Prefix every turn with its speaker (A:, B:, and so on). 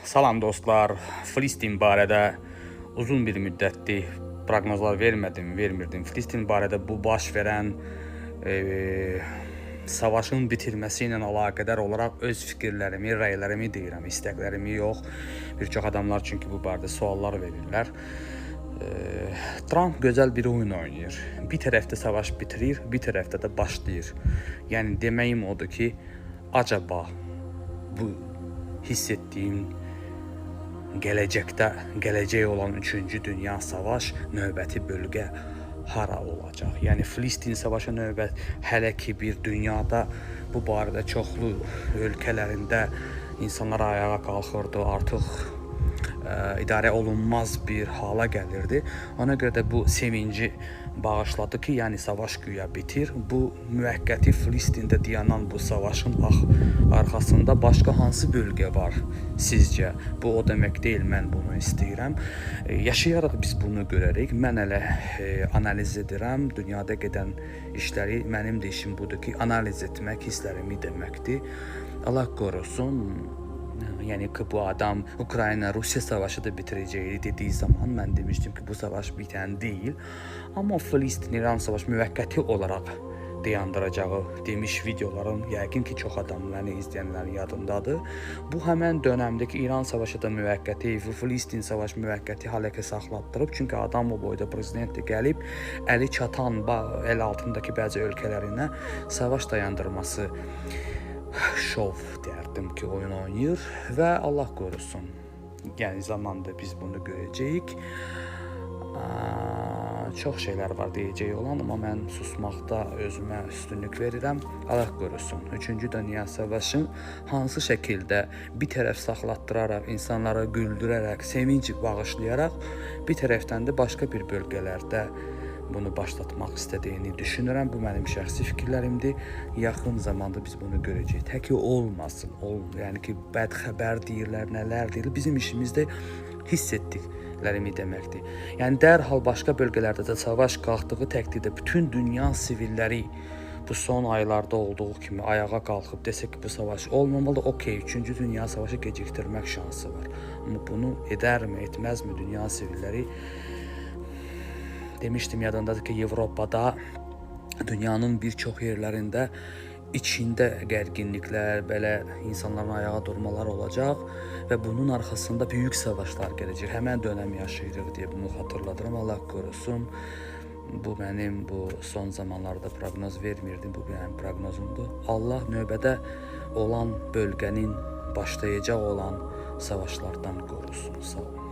A: Salam dostlar, Filistin barədə uzun bir müddətdir proqnozlar vermirdim. Filistin barədə bu baş verən savaşın bitirməsi ilə əlaqədar olaraq öz fikirlərimi, rəylərimi deyirəm, istəklərimi yox. Bir çox adamlar çünki bu barədə suallar verirlər. Trump gözəl bir oyun oynayır. Bir tərəfdə savaş bitirir, bir tərəfdə də başlayır. Yəni deməyim odur ki, acaba bu hiss etdiyim gələcək olan 3-cü dünya savaş növbəti bölgə hara olacaq? Yəni Filistin savaşı növbət hələ ki bir dünyada bu barədə çoxlu ölkələrində insanlar ayağa qalxırdı, artıq idarə olunmaz bir hala gəlirdi. Ona görə də bu sevinci bağışladı ki, yəni savaş güya bitir. Bu müvəqqəti Filistində dayanan bu savaşın arxasında başqa hansı bölgə var sizcə? Bu o demək deyil, mən bunu istəyirəm. Yaşayaraq biz bunu görərik. Mən elə analiz edirəm. Dünyada gedən işləri, mənim də işim budur ki, analiz etmək hisslərimi deməkdir. Allah qorusun. Yəni ki, bu adam Ukrayna-Rusiya savaşı da bitirəcəyi dediyi zaman mən demişdim ki, bu savaş bitən deyil. Amma Filistin-İran savaşı müvəqqəti olaraq dayandıracağı demiş videolarım yəqin ki, çox adamların, izləyənlərin yadındadır. Bu həmən dönəmdəki İran savaşı da müvəqqəti, Filistin savaşı müvəqqəti halə ki saxlatdırıb. Çünki adam o boyda prezident də gəlib, əli çatan, əl altındakı bəzi ölkələrinə savaş dayandırması şov deyərdim ki, oyun oynayır və Allah qorusun. Yəni zamanda biz bunu görəcəyik. Çox şeylər var deyəcək olan, amma mən susmaqda özümə üstünlük verirəm. Allah qorusun. 3-cü dünya savaşı hansı şəkildə bir tərəf saxlatdıraraq, insanlara güldürərək, sevinc bağışlayaraq, bir tərəfdən də başqa bir bölgələrdə bunu başlatmaq istədiyini düşünürəm. Bu mənim şəxsi fikirlərimdir. Yaxın zamanda biz bunu görəcəyik. Təki olmasın. Yəni ki, bəd xəbər deyirlər, nələr deyirlər. Bizim işimizdə hiss etdiklərimi deməkdir. Yəni dərhal başqa bölgələrdə də savaş qalxdığı təqdirdə bütün dünya sivilləri bu son aylarda olduğu kimi ayağa qalxıb desə ki, bu savaş olmamalı, okey, 3-cü dünya savaşı gecikdirmək şansı var. Amma bunu edərmi, etməzmi dünya sivilləri? Demişdim, yadındadır ki, Avropada, dünyanın bir çox yerlərində içində gərginliklər, belə insanların ayağa durmalar olacaq və bunun arxasında böyük savaşlar gələcək. Həmən dönəm yaşayırıq deyə bunu xatırladıram. Allah qorusun. Bu mənim son zamanlarda proqnoz vermirdim, bu mənim proqnozumdur. Allah növbədə olan bölgənin başlayacaq olan savaşlardan qorusun. Sağ olun.